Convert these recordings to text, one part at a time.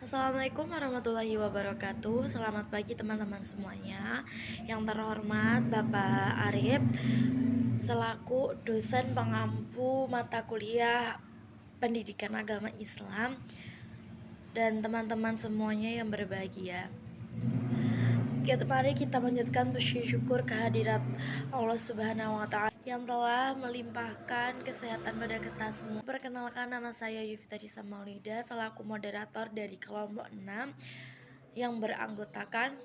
Assalamualaikum warahmatullahi wabarakatuh. Selamat pagi teman-teman semuanya. Yang terhormat Bapak Arif selaku dosen pengampu mata kuliah Pendidikan Agama Islam dan teman-teman semuanya yang berbahagia. Mari kita panjatkan puji syukur kehadirat Allah Subhanahu wa taala yang telah melimpahkan kesehatan pada kita semua. Perkenalkan, nama saya Yufitadisa Maulida selaku moderator dari kelompok 6 yang beranggotakan.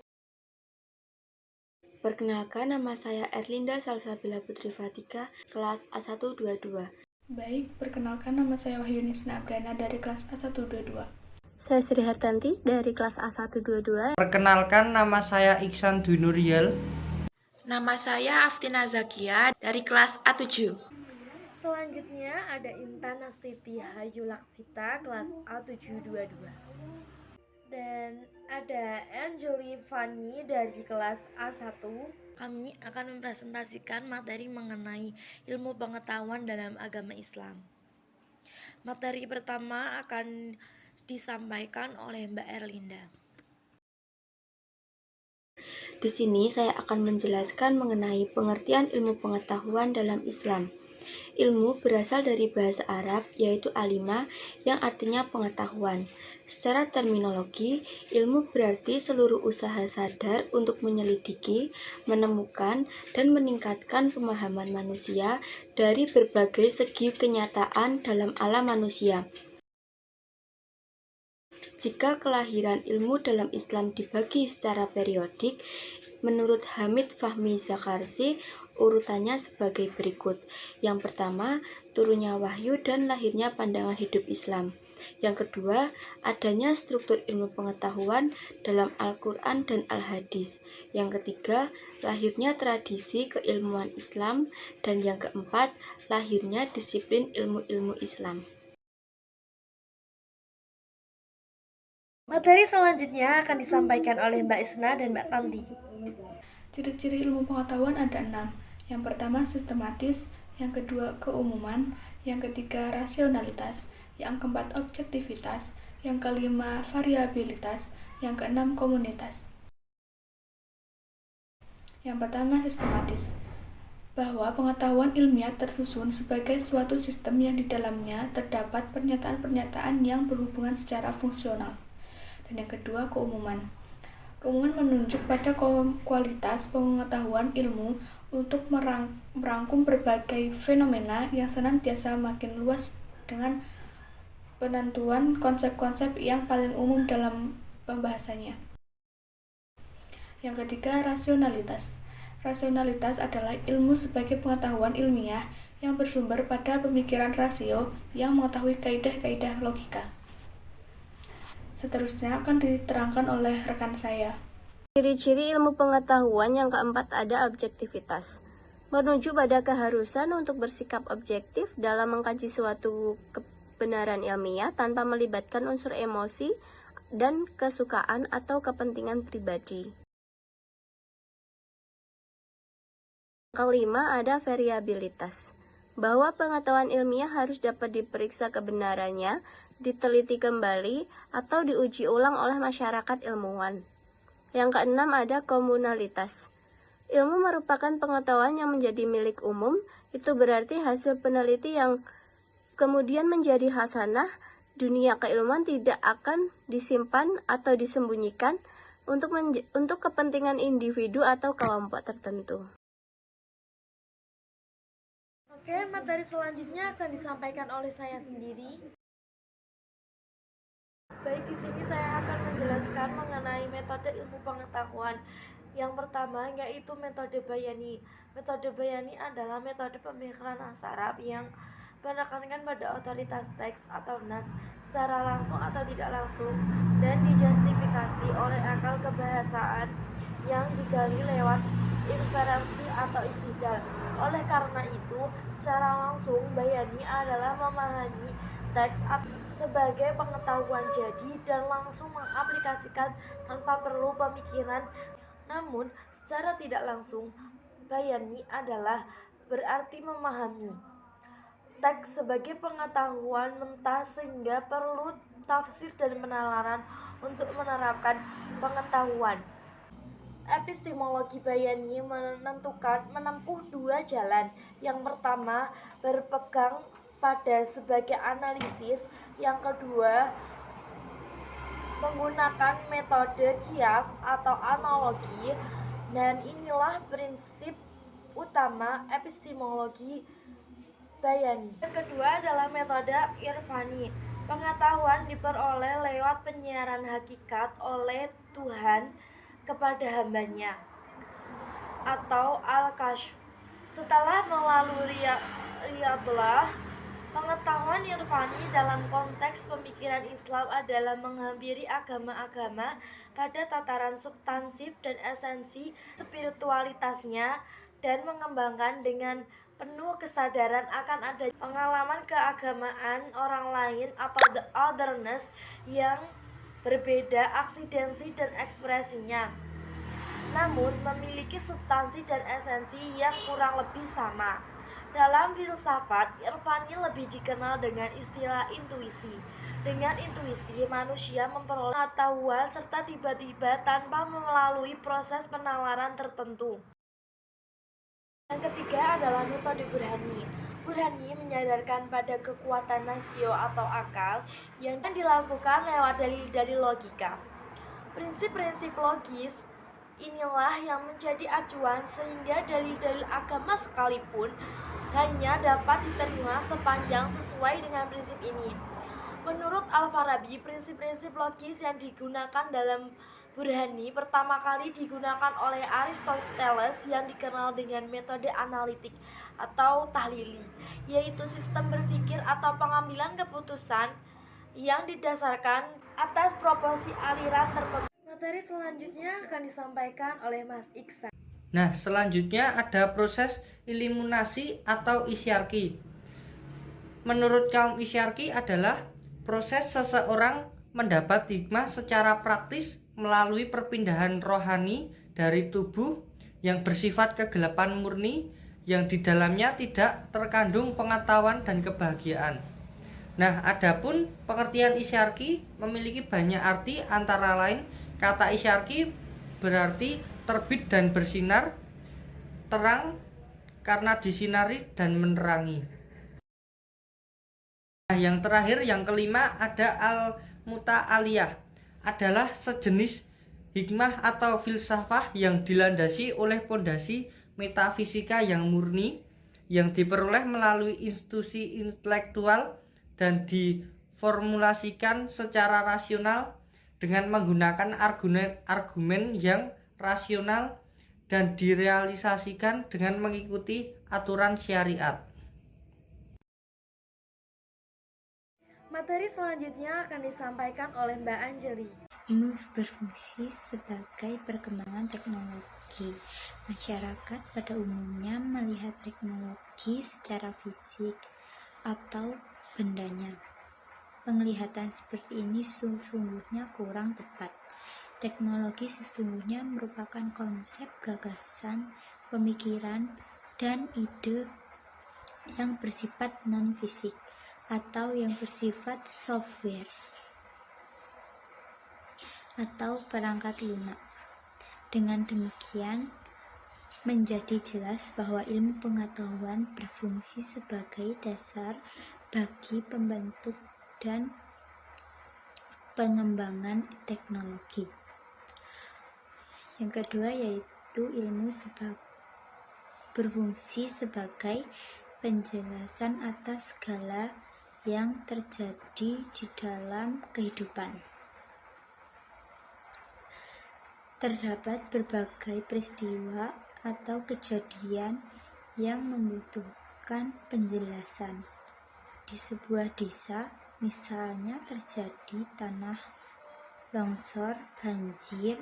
Perkenalkan, nama saya Erlinda Salsabila Putri Fatika, kelas A122. Baik, perkenalkan nama saya Wahyunisna Abrana dari kelas A122. Saya Sri Hartanti dari kelas A122. Perkenalkan, nama saya Iksan Dunurial. Nama saya Aftina Zakia dari kelas A7. Selanjutnya ada Intan Astiti Hayu Laksita kelas A722. Dan ada Angeli Fani dari kelas A1. Kami akan mempresentasikan materi mengenai ilmu pengetahuan dalam agama Islam. Materi pertama akan disampaikan oleh Mbak Erlinda. Di sini saya akan menjelaskan mengenai pengertian ilmu pengetahuan dalam Islam. Ilmu berasal dari bahasa Arab, yaitu alima, yang artinya pengetahuan. Secara terminologi, ilmu berarti seluruh usaha sadar untuk menyelidiki, menemukan, dan meningkatkan pemahaman manusia dari berbagai segi kenyataan dalam alam manusia. Jika kelahiran ilmu dalam Islam dibagi secara periodik, menurut Hamid Fahmi Zakarsi, urutannya sebagai berikut. Yang pertama, turunnya wahyu dan lahirnya pandangan hidup Islam. Yang kedua, adanya struktur ilmu pengetahuan dalam Al-Quran dan Al-Hadis. Yang ketiga, lahirnya tradisi keilmuan Islam. Dan yang keempat, lahirnya disiplin ilmu-ilmu Islam. Materi selanjutnya akan disampaikan oleh Mbak Isna dan Mbak Tanti. Ciri-ciri ilmu pengetahuan ada 6. Yang pertama sistematis, yang kedua keumuman, yang ketiga rasionalitas, yang keempat objektivitas, yang kelima variabilitas, yang keenam komunitas. Yang pertama sistematis, bahwa pengetahuan ilmiah tersusun sebagai suatu sistem yang di dalamnya terdapat pernyataan-pernyataan yang berhubungan secara fungsional. Dan yang kedua keumuman. Keumuman menunjuk pada kualitas pengetahuan ilmu untuk merangkum berbagai fenomena yang senantiasa makin luas dengan penentuan konsep-konsep yang paling umum dalam pembahasannya. Yang ketiga, rasionalitas. Rasionalitas adalah ilmu sebagai pengetahuan ilmiah yang bersumber pada pemikiran rasio yang mengetahui kaidah-kaidah logika. Seterusnya akan diterangkan oleh rekan saya. Ciri-ciri ilmu pengetahuan yang keempat ada objektivitas. Menuju pada keharusan untuk bersikap objektif dalam mengkaji suatu kebenaran ilmiah tanpa melibatkan unsur emosi dan kesukaan atau kepentingan pribadi. Kelima ada variabilitas. Bahwa pengetahuan ilmiah harus dapat diperiksa kebenarannya, diteliti kembali, atau diuji ulang oleh masyarakat ilmuwan. Yang keenam ada komunalitas. Ilmu merupakan pengetahuan yang menjadi milik umum, itu berarti hasil peneliti yang kemudian menjadi hasanah. Dunia keilmuan tidak akan disimpan atau disembunyikan untuk kepentingan individu atau kelompok tertentu. Oke, materi selanjutnya akan disampaikan oleh saya sendiri. Baik, di sini saya akan menjelaskan mengenai metode ilmu pengetahuan. Yang pertama yaitu metode Bayani. Metode Bayani adalah metode pemikiran Arab yang menekankan pada otoritas teks atau nas secara langsung atau tidak langsung dan dijustifikasi oleh akal kebahasaan yang digali lewat inferensi atau istidlal. Oleh karena itu, secara langsung Bayani adalah memahami teks sebagai pengetahuan jadi dan langsung mengaplikasikan tanpa perlu pemikiran. Namun, secara tidak langsung, Bayani adalah berarti memahami teks sebagai pengetahuan mentah sehingga perlu tafsir dan penalaran untuk menerapkan pengetahuan. Epistemologi bayani menempuh dua jalan. Yang pertama, berpegang pada sebagai analisis. Yang kedua, menggunakan metode kias atau analogi. Dan inilah prinsip utama epistemologi bayani. Yang kedua adalah metode irfani. Pengetahuan diperoleh lewat penyiaran hakikat oleh Tuhan kepada hambanya atau al-kasyf. Setelah melalui riyadullah, pengetahuan irfani dalam konteks pemikiran Islam adalah menghampiri agama-agama pada tataran substansif dan esensi spiritualitasnya dan mengembangkan dengan penuh kesadaran akan adanya pengalaman keagamaan orang lain atau the otherness yang berbeda eksistensi dan ekspresinya, namun memiliki substansi dan esensi yang kurang lebih sama. Dalam filsafat, irfani lebih dikenal dengan istilah intuisi. Dengan intuisi, manusia memperoleh pengetahuan serta tiba-tiba tanpa melalui proses penalaran tertentu. Yang ketiga adalah metode Burhani. Burhani menyadarkan pada kekuatan rasio atau akal yang dilakukan lewat dalil-dalil logika. Prinsip-prinsip logis inilah yang menjadi acuan sehingga dalil-dalil agama sekalipun hanya dapat diterima sepanjang sesuai dengan prinsip ini. Menurut Al-Farabi, prinsip-prinsip logis yang digunakan dalam Burhani pertama kali digunakan oleh Aristoteles yang dikenal dengan metode analitik atau tahlili, yaitu sistem berpikir atau pengambilan keputusan yang didasarkan atas proporsi aliran tertentu. Materi selanjutnya akan disampaikan oleh Mas Iksan. Nah, selanjutnya ada proses eliminasi atau isyarki. Menurut kaum isyarki adalah proses seseorang mendapat hikmah secara praktis melalui perpindahan rohani dari tubuh yang bersifat kegelapan murni yang di dalamnya tidak terkandung pengetahuan dan kebahagiaan. Nah, adapun pengertian isyarki memiliki banyak arti, antara lain kata isyarki berarti terbit dan bersinar, terang karena disinari dan menerangi. Nah, yang terakhir, yang kelima ada al-muta'aliyah, adalah sejenis hikmah atau filsafah yang dilandasi oleh pondasi metafisika yang murni, yang diperoleh melalui institusi intelektual dan diformulasikan secara rasional dengan menggunakan argumen yang rasional dan direalisasikan dengan mengikuti aturan syariat. Materi selanjutnya akan disampaikan oleh Mbak Anjeli. Ilmu berfungsi sebagai perkembangan teknologi. Masyarakat pada umumnya melihat teknologi secara fisik atau bendanya. Penglihatan seperti ini sesungguhnya kurang tepat. Teknologi sesungguhnya merupakan konsep, gagasan, pemikiran, dan ide yang bersifat non-fisik atau yang bersifat software atau perangkat lunak. Dengan demikian, menjadi jelas bahwa ilmu pengetahuan berfungsi sebagai dasar bagi pembentuk dan pengembangan teknologi. Yang kedua yaitu ilmu berfungsi sebagai penjelasan atas segala yang terjadi di dalam kehidupan. Terdapat berbagai peristiwa atau kejadian yang membutuhkan penjelasan. Di sebuah desa, misalnya terjadi tanah longsor, banjir,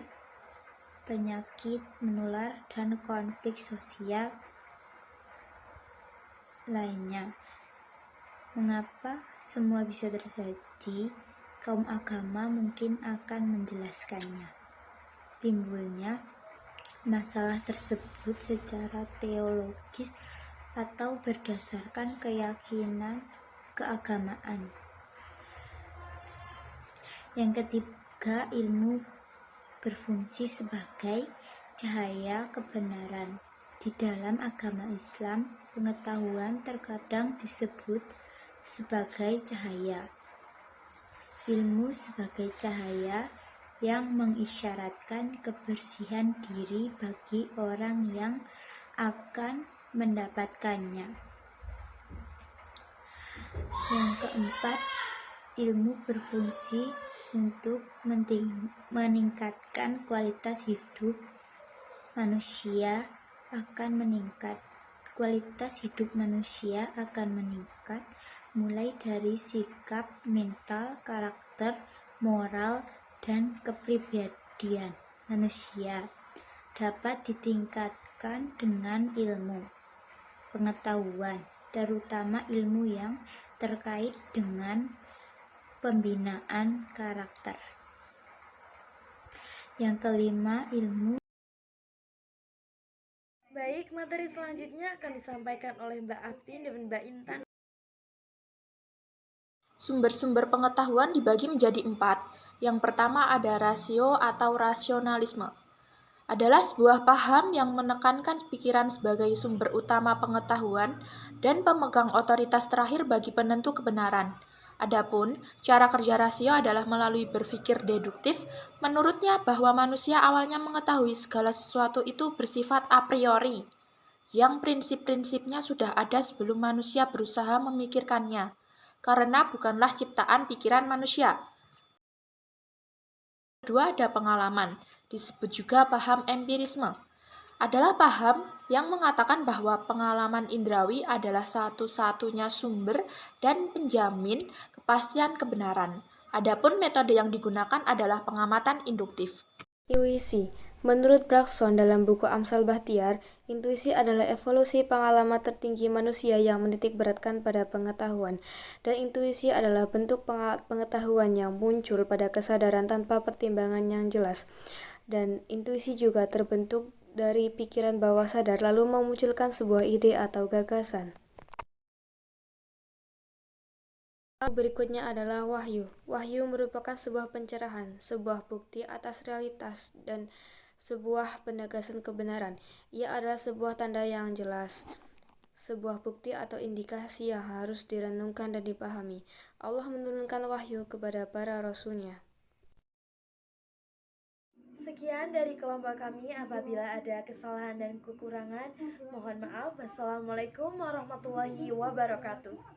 penyakit menular, dan konflik sosial lainnya. Mengapa semua bisa terjadi? Kaum agama mungkin akan menjelaskannya. Timbulnya masalah tersebut secara teologis atau berdasarkan keyakinan keagamaan. Yang ketiga, ilmu berfungsi sebagai cahaya kebenaran. Di dalam agama Islam, pengetahuan terkadang disebut sebagai cahaya. Ilmu sebagai cahaya yang mengisyaratkan kebersihan diri bagi orang yang akan mendapatkannya. Yang keempat, ilmu berfungsi untuk meningkatkan kualitas hidup manusia Kualitas hidup manusia akan meningkat mulai dari sikap, mental, karakter, moral, dan kepribadian manusia dapat ditingkatkan dengan ilmu pengetahuan, terutama ilmu yang terkait dengan pembinaan karakter. Yang kelima, ilmu. Baik, materi selanjutnya akan disampaikan oleh Mbak Aftin dan Mbak Intan. Sumber-sumber pengetahuan dibagi menjadi 4. Yang pertama ada rasio atau rasionalisme. Adalah sebuah paham yang menekankan pikiran sebagai sumber utama pengetahuan dan pemegang otoritas terakhir bagi penentu kebenaran. Adapun, cara kerja rasio adalah melalui berpikir deduktif. Menurutnya bahwa manusia awalnya mengetahui segala sesuatu itu bersifat a priori, yang prinsip-prinsipnya sudah ada sebelum manusia berusaha memikirkannya, karena bukanlah ciptaan pikiran manusia. Kedua ada pengalaman, disebut juga paham empirisme. Adalah paham yang mengatakan bahwa pengalaman indrawi adalah satu-satunya sumber dan penjamin kepastian kebenaran. Adapun metode yang digunakan adalah pengamatan induktif. Intuisi. Menurut Bergson dalam buku Amsal Bahtiar, intuisi adalah evolusi pengalaman tertinggi manusia yang menitik beratkan pada pengetahuan. Dan intuisi adalah bentuk pengetahuan yang muncul pada kesadaran tanpa pertimbangan yang jelas. Dan intuisi juga terbentuk dari pikiran bawah sadar lalu memunculkan sebuah ide atau gagasan. Berikutnya adalah wahyu. Wahyu merupakan sebuah pencerahan, sebuah bukti atas realitas, dan sebuah penegasan kebenaran. Ia adalah sebuah tanda yang jelas, sebuah bukti atau indikasi yang harus direnungkan dan dipahami. Allah menurunkan wahyu kepada para rasul-Nya. Sekian dari kelompok kami. Apabila ada kesalahan dan kekurangan, mohon maaf. Wassalamualaikum warahmatullahi wabarakatuh.